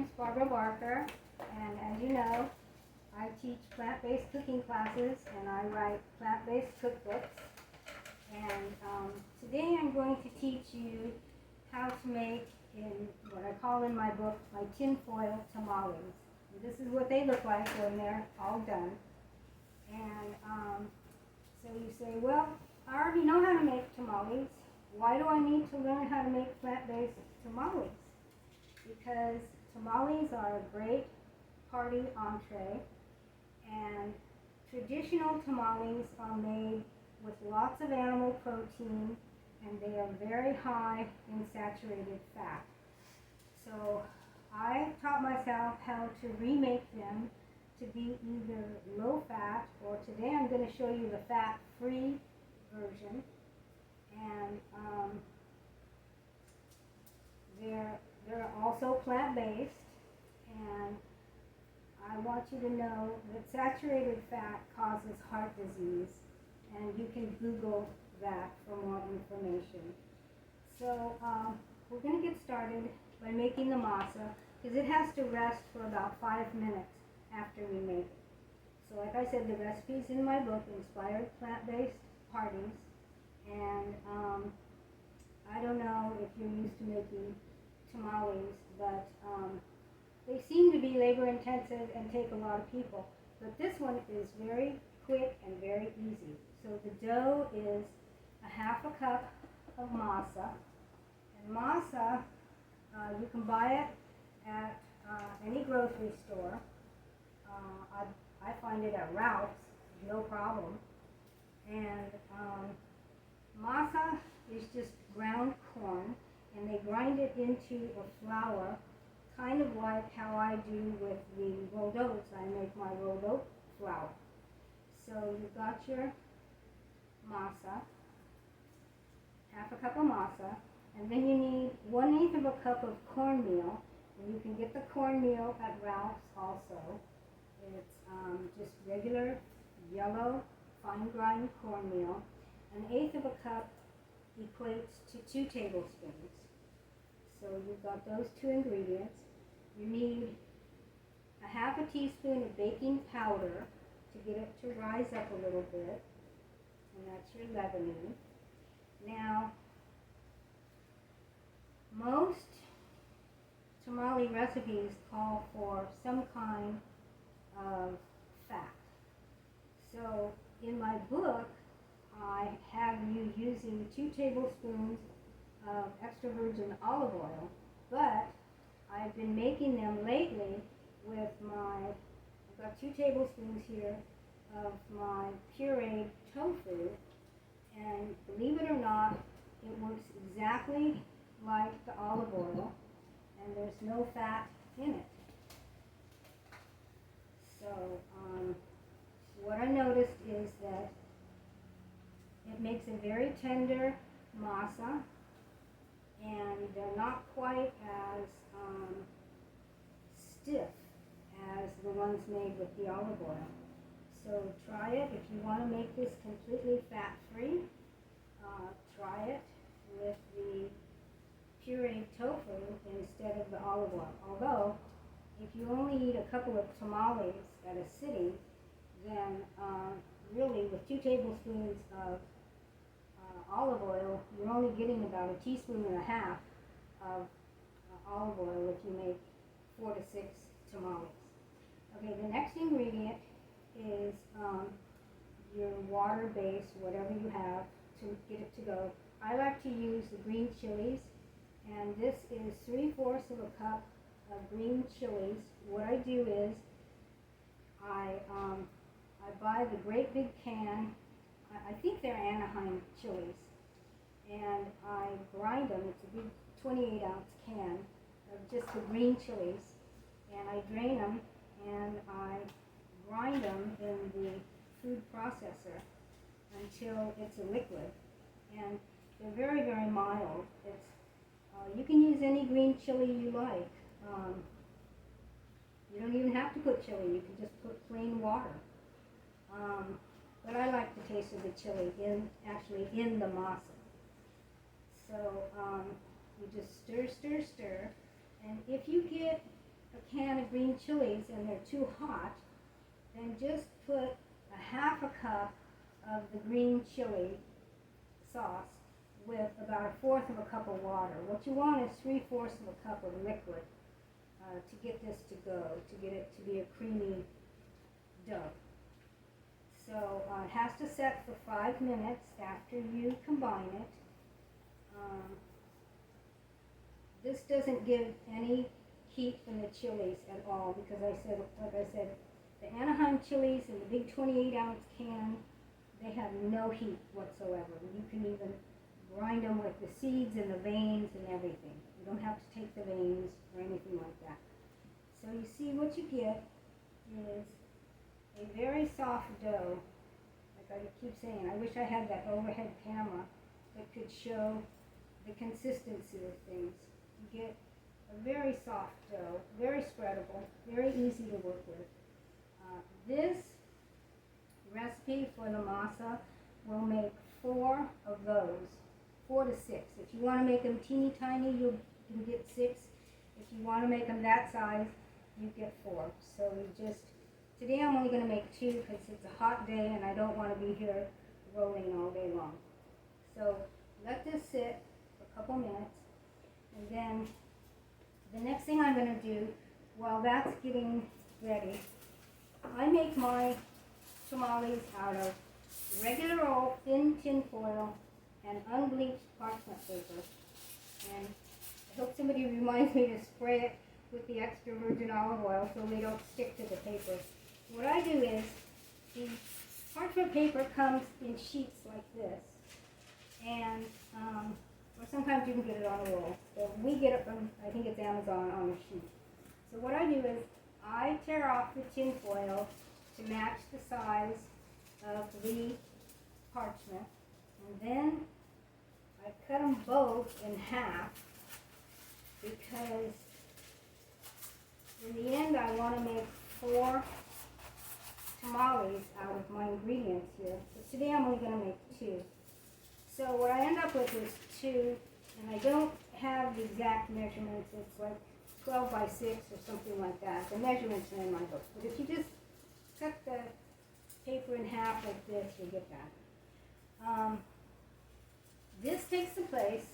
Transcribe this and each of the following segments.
name's Barbara Barker, and as you know, I teach plant-based cooking classes and I write plant-based cookbooks. And today I'm going to teach you how to make in what I call in my book my tinfoil tamales. And this is what they look like when they're all done. And so you say, well, I already know how to make tamales. Why do I need to learn how to make plant-based tamales? Because tamales are a great party entree, and traditional tamales are made with lots of animal protein, and they are very high in saturated fat. So I taught myself how to remake them to be either low fat, or today I'm going to show you the fat-free version. And they're also plant-based, and I want you to know that saturated fat causes heart disease, and you can Google that for more information. So we're going to get started by making the masa, because it has to rest for about 5 minutes after we make it. So like I said, the recipe's in my book, Inspired Plant-Based Parties, and I don't know if you're used to making tamales, but they seem to be labor intensive and take a lot of people. But this one is very quick and very easy. So the dough is a half a cup of masa. And masa, you can buy it at any grocery store. I find it at Ralph's, no problem. And masa is just ground corn, and they grind it into a flour, kind of like how I do with the rolled oats. I make my rolled oat flour. So you've got your masa, half a cup of masa, and then you need 1/8 of a cup of cornmeal, and you can get the cornmeal at Ralph's also. It's just regular yellow fine grind cornmeal. 1/8 of a cup equates to 2 tablespoons. So you've got those 2 ingredients. You need a half a teaspoon of baking powder to get it to rise up a little bit, and that's your leavening. Now, most tamale recipes call for some kind of fat. So in my book, I have you using 2 tablespoons of extra virgin olive oil, but I've been making them lately with I've got 2 tablespoons here of my pureed tofu, and believe it or not, it works exactly like the olive oil, and there's no fat in it. So what I noticed is that it makes a very tender masa, and they're not quite as stiff as the ones made with the olive oil. So try it. If you want to make this completely fat-free, try it with the pureed tofu instead of the olive oil. Although, if you only eat a couple of tamales at a sitting, then really with 2 tablespoons of olive oil, you're only getting about 1.5 teaspoons of olive oil if you make 4 to 6 tamales. Okay, the next ingredient is your water base, whatever you have to get it to go. I like to use the green chilies, and this is 3/4 of a cup of green chilies. What I do is I buy the great big can. I think they're Anaheim chilies, and I grind them. It's a big 28-ounce can of just the green chilies, and I drain them, and I grind them in the food processor until it's a liquid, and they're very, very mild. You can use any green chili you like. You don't even have to put chili. You can just put plain water. But I like the taste of the chili actually in the masa. So you just stir, stir, stir. And if you get a can of green chilies and they're too hot, then just put a half a cup of the green chili sauce with about a fourth of a cup of water. What you want is 3/4 of a cup of liquid to get this to go, to get it to be a creamy dough. So it has to set for 5 minutes after you combine it. This doesn't give any heat from the chilies at all because like I said, the Anaheim chilies in the big 28-ounce can, they have no heat whatsoever. You can even grind them with the seeds and the veins and everything. You don't have to take the veins or anything like that. So you see what you get is a very soft dough. Like I keep saying, I wish I had that overhead camera that could show the consistency of things. You get a very soft dough, very spreadable, very easy to work with. This recipe for the masa will make 4 of those, 4 to 6. If you want to make them teeny tiny, you can get 6. If you want to make them that size, you get 4. So today I'm only going to make 2 because it's a hot day and I don't want to be here rolling all day long. So let this sit for a couple minutes, and then the next thing I'm going to do while that's getting ready, I make my tamales out of regular old thin tin foil and unbleached parchment paper. And I hope somebody reminds me to spray it with the extra virgin olive oil so they don't stick to the paper. What I do is, the parchment paper comes in sheets like this, and or sometimes you can get it on a roll. But we get it from, I think it's Amazon, on a sheet. So what I do is, I tear off the tin foil to match the size of the parchment, and then I cut them both in half because in the end I want to make 4 tamales out of my ingredients here. But today I'm only going to make 2. So what I end up with is 2, and I don't have the exact measurements. It's like 12 by 6 or something like that. The measurements are in my book. But if you just cut the paper in half like this, you get that. This takes the place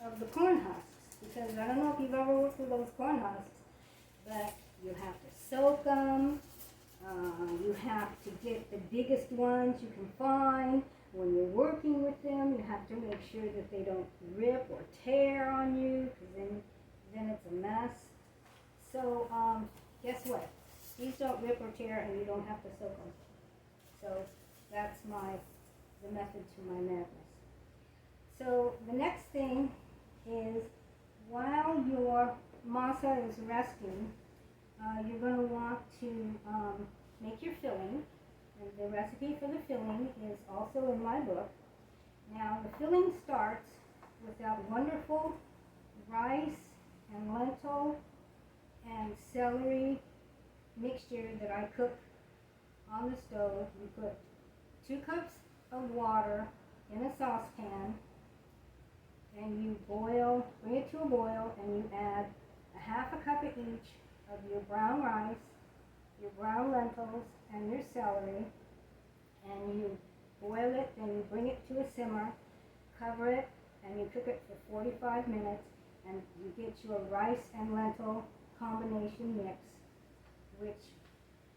of the corn husks, because I don't know if you've ever worked with those corn husks, but you have to soak them. You have to get the biggest ones you can find. When you're working with them, you have to make sure that they don't rip or tear on you, because then it's a mess. So guess what? These don't rip or tear, and you don't have to soak them. So that's the method to my madness. So the next thing is, while your masa is resting, you're going to want to make your filling. And the recipe for the filling is also in my book. Now the filling starts with that wonderful rice and lentil and celery mixture that I cook on the stove. You put 2 cups of water in a saucepan, and you bring it to a boil, and you add a half a cup of each of your brown rice, your brown lentils, and your celery, and you boil it, then you bring it to a simmer, cover it, and you cook it for 45 minutes, and you get your rice and lentil combination mix, which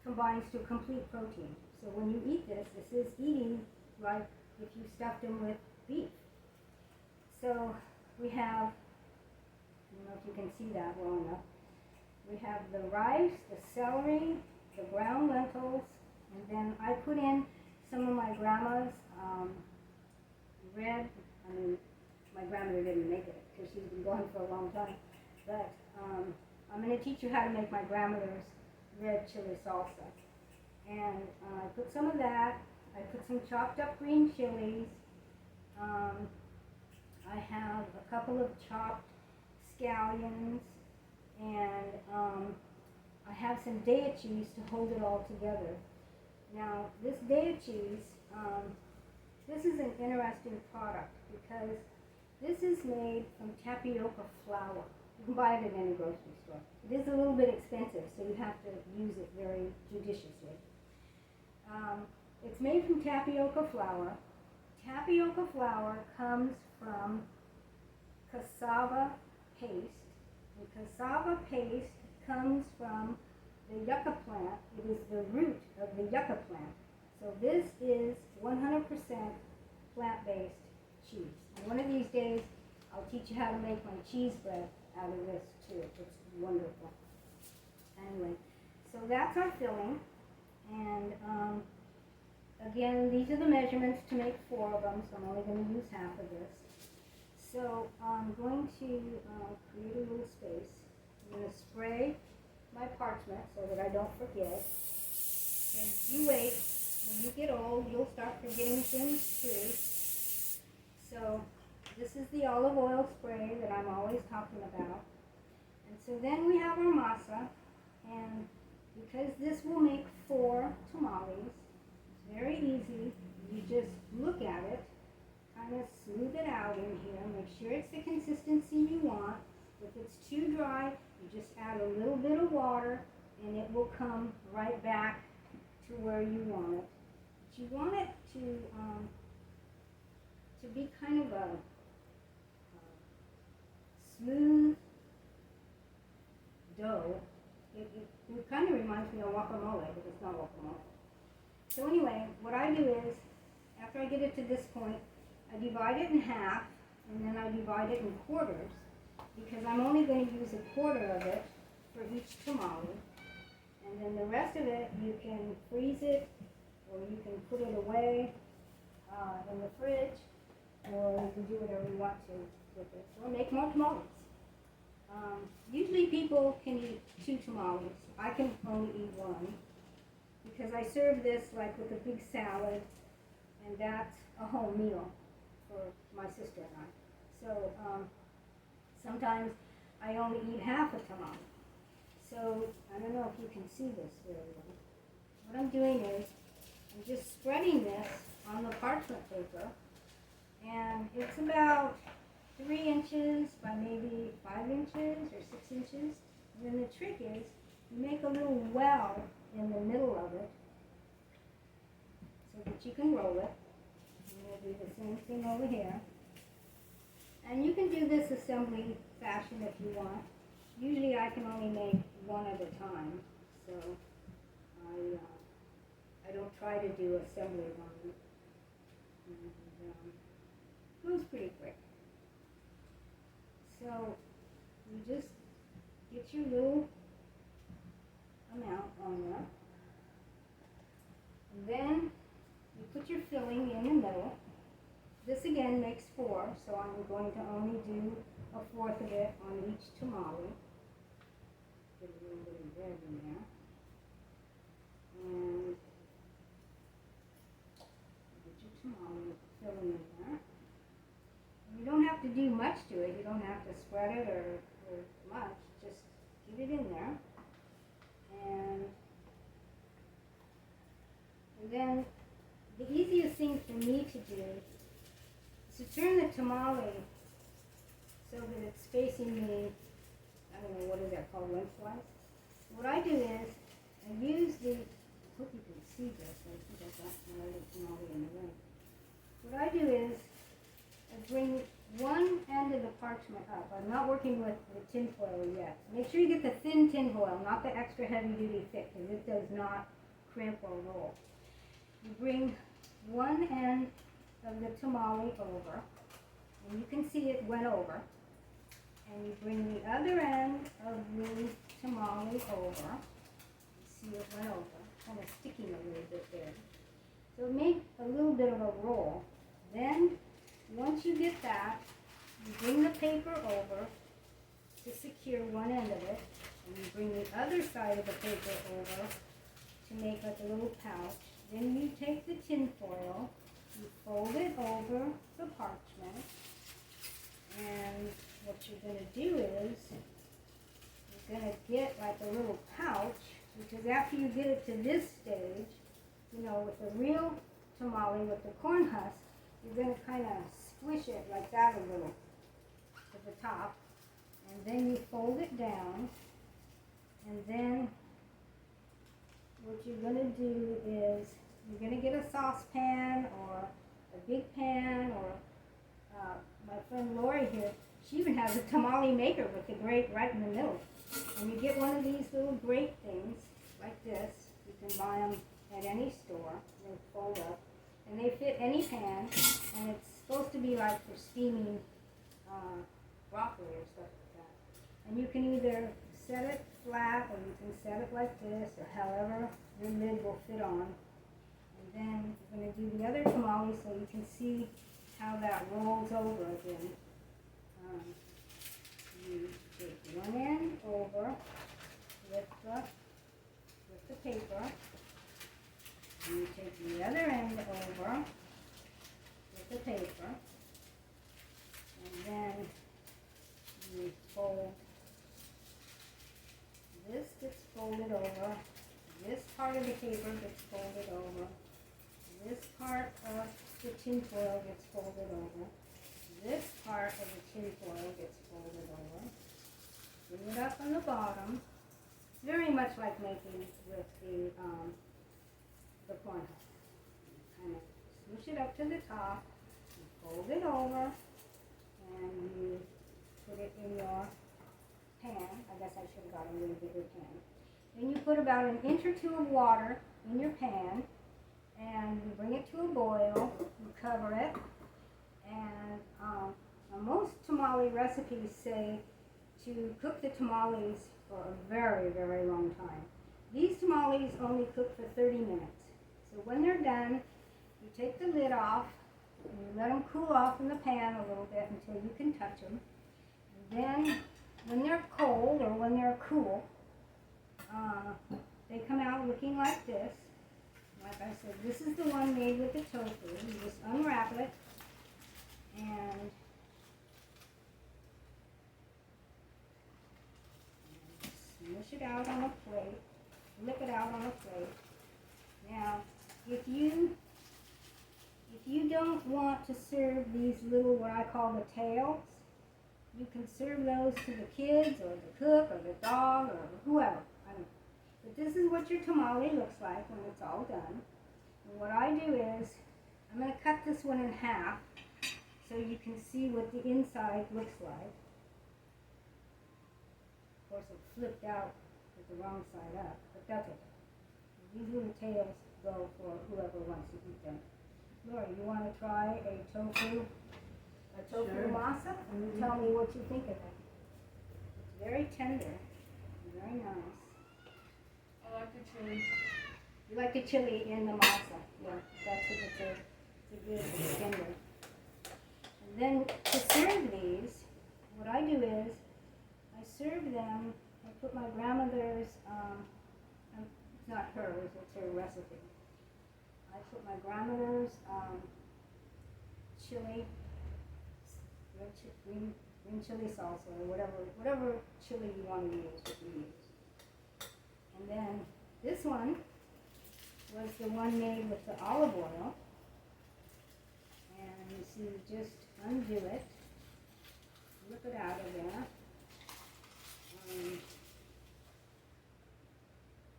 combines to a complete protein. So when you eat this, this is eating like if you stuffed them with beef. So we have, I don't know if you can see that well enough, we have the rice, the celery, the brown lentils, and then I put in some of my grandma's my grandmother didn't make it because she's been gone for a long time, but I'm going to teach you how to make my grandmother's red chili salsa. And I put some of that, I put some chopped up green chilies, I have a couple of chopped scallions, and I have some Daya cheese to hold it all together. Now, this Daya cheese, this is an interesting product because this is made from tapioca flour. You can buy it at any grocery store. It is a little bit expensive, so you have to use it very judiciously. It's made from tapioca flour. Tapioca flour comes from cassava paste. And cassava paste comes from the yucca plant. It is the root of the yucca plant. So this is 100% plant-based cheese. And one of these days, I'll teach you how to make my cheese bread out of this too. It's wonderful. Anyway, so that's our filling. And again, these are the measurements to make 4 of them, so I'm only going to use half of this. So I'm going to create a little space. I'm going to spray my parchment so that I don't forget. And you wait. When you get old, you'll start forgetting things too. So this is the olive oil spray that I'm always talking about. And so then we have our masa. And because this will make 4 tamales, it's very easy. You just look at it, kind of smooth it out in here, make sure it's the consistency you want. If it's too dry, you just add a little bit of water and it will come right back to where you want it. But you want it to be kind of a smooth dough. It kind of reminds me of guacamole, but it's not guacamole. So anyway, what I do is, after I get it to this point, I divide it in half, and then I divide it in quarters, because I'm only going to use a quarter of it for each tamale. And then the rest of it, you can freeze it, or you can put it away in the fridge, or you can do whatever you want to with it, or make more tamales. Usually people can eat 2 tamales. I can only eat 1, because I serve this like with a big salad, and that's a home meal for my sister and I. So sometimes I only eat half a tamale. So I don't know if you can see this very well. What I'm doing is I'm just spreading this on the parchment paper, and it's about 3 inches by maybe 5 inches or 6 inches. And then the trick is you make a little well in the middle of it so that you can roll it. I'm going to do the same thing over here. And you can do this assembly fashion if you want. Usually I can only make 1 at a time, so I don't try to do assembly on it. And it goes pretty quick. So you just get your little amount on there. And then you put your filling in the middle. This again makes 4, so I'm going to only do a 1/4 of it on each tamale. Get a little bit of bread in there. And get your tamale filling in there. You don't have to do much to it. You don't have to spread it or much. Just get it in there. And then the easiest thing for me to do is to turn the tamale so that it's facing me, I don't know, what is that called, lengthwise? What I do is I use the, I hope you can see this. I think I got my other tamale in the way. What I do is I bring one end of the parchment up. I'm not working with the tin foil yet. Make sure you get the thin tin foil, not the extra heavy duty thick, because it does not crimp or roll. You bring one end of the tamale over, and you can see it went over. And you bring the other end of the tamale over. You see it went over, kind of sticking a little bit there. So make a little bit of a roll. Then once you get that, you bring the paper over to secure one end of it, and you bring the other side of the paper over to make like a little pouch. Then you take the tin foil, you fold it over the parchment, and what you're going to do is you're going to get like a little pouch, because after you get it to this stage, you know, with the real tamale with the corn husk, you're going to kind of squish it like that a little to the top, and then you fold it down, and then what you're going to do is you're going to get a saucepan or a big pan, or my friend Lori here, she even has a tamale maker with the grate right in the middle. And you get one of these little grate things like this. You can buy them at any store. They fold up, and they fit any pan, and it's supposed to be like for steaming broccoli or stuff like that. And you can either set it flat, or you can set it like this, or however your lid will fit on. And then we're going to do the other tamale so you can see how that rolls over again. You take one end over with the paper. And you take the other end over with the paper. And then you fold. This gets folded over. This part of the paper gets folded over. This part of the tinfoil gets folded over. This part of the tinfoil gets folded over. Bring it up on the bottom. It's very much like making with the corn husk. Kind of smoosh it up to the top. You fold it over, and you put it in your pan. I guess I should have got a little bigger pan. Then you put about an inch or two of water in your pan, and you bring it to a boil. You cover it, and most tamale recipes say to cook the tamales for a very, very long time. These tamales only cook for 30 minutes. So when they're done, you take the lid off, and you let them cool off in the pan a little bit until you can touch them. And then when they're cold or when they're cool, they come out looking like this. Like I said, this is the one made with the tofu. You just unwrap it and smush it out on a plate, flip it out on a plate. Now, if you don't want to serve these little, what I call the tails, you can serve those to the kids or the cook or the dog or whoever. I don't know. But this is what your tamale looks like when it's all done. And what I do is, I'm going to cut this one in half so you can see what the inside looks like. Of course, it flipped out with the wrong side up, but that's okay. These little tails go for whoever wants to eat them. Laura, you want to try a tofu Sure. masa? And you tell me what you think of it. It's very tender, very nice. I like the chili. You like the chili in the masa? Yeah, that's what it's a good tender. And then to serve these, what I do is I serve them. I put my grandmother's. It's not hers; it's her recipe. I put my grandmother's chili, green chili salsa, or whatever chili you want to use, what you use. And then this one was the one made with the olive oil. And you see, you just undo it, flip it out of there.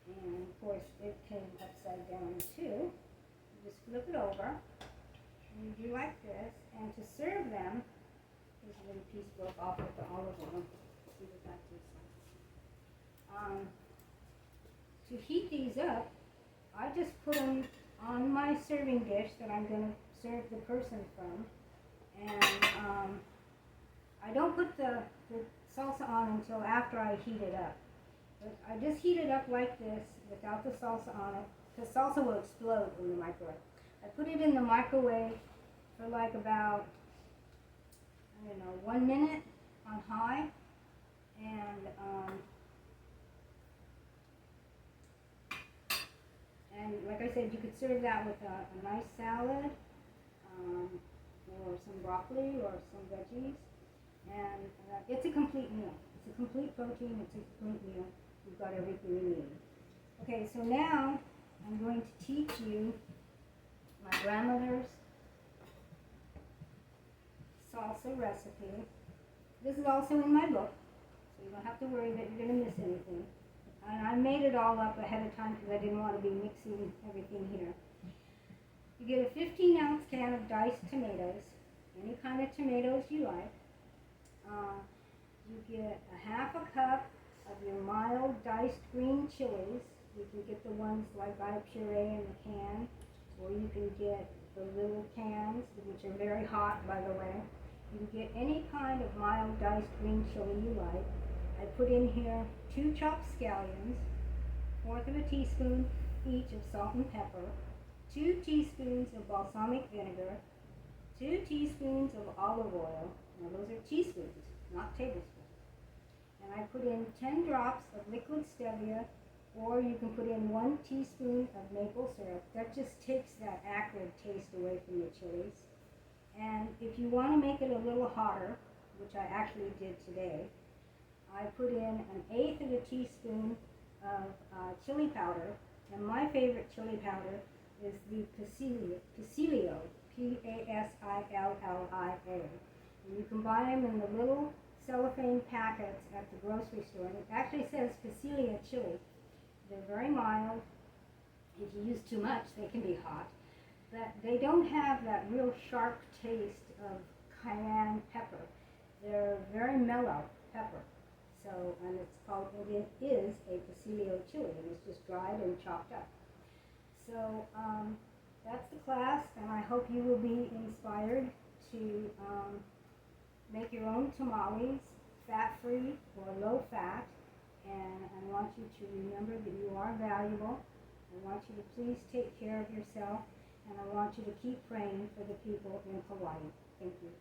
And of course, it came upside down too. You just flip it over, and you do like this. And to serve them, here's a little piece broke off with the olive oil. See what that tastes like. To heat these up, I just put them on my serving dish that I'm going to serve the person from. And I don't put the salsa on until after I heat it up. But I just heat it up like this without the salsa on it, because salsa will explode in the microwave. I put it in the microwave for like about, 1 minute on high. And like I said, you could serve that with a nice salad, or some broccoli or some veggies. And it's a complete meal. It's a complete protein. It's a complete meal. You've got everything you need. Okay, so now I'm going to teach you my grandmother's salsa recipe. This is also in my book. you don't have to worry that you're going to miss anything. And I made it all up ahead of time because I didn't want to be mixing everything here. You get a 15-ounce can of diced tomatoes, any kind of tomatoes you like. You get a half a cup of your mild diced green chilies. You can get the ones like I puree in the can, or you can get the little cans, which are very hot, by the way. You can get any kind of mild diced green chili you like. I put in here 2 chopped scallions, 1/4 of a teaspoon each of salt and pepper, 2 teaspoons of balsamic vinegar, 2 teaspoons of olive oil. Now those are teaspoons, not tablespoons. And I put in 10 drops of liquid stevia, or you can put in 1 teaspoon of maple syrup. That just takes that acrid taste away from the chilies. And if you want to make it a little hotter, which I actually did today, I put in 1/8 of a teaspoon of chili powder. And my favorite chili powder is the Pasilio, P-A-S-I-L-L-I-A. And you can buy them in the little cellophane packets at the grocery store. And it actually says Pasilio chili. They're very mild. If you use too much, they can be hot. But they don't have that real sharp taste of cayenne pepper. They're very mellow pepper. So, and it is a Pasilio chili, and it's just dried and chopped up. So, that's the class, and I hope you will be inspired to make your own tamales, fat-free or low-fat. And I want you to remember that you are valuable. I want you to please take care of yourself, and I want you to keep praying for the people in Hawaii. Thank you.